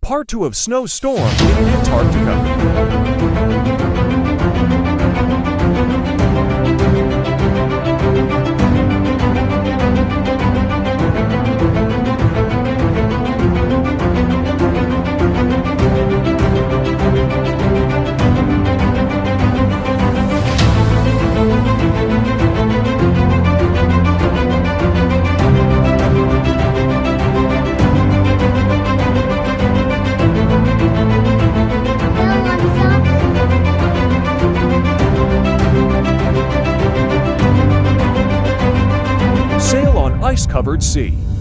Part 2 of Snowstorm in Antarctica. Sail on ice-covered sea.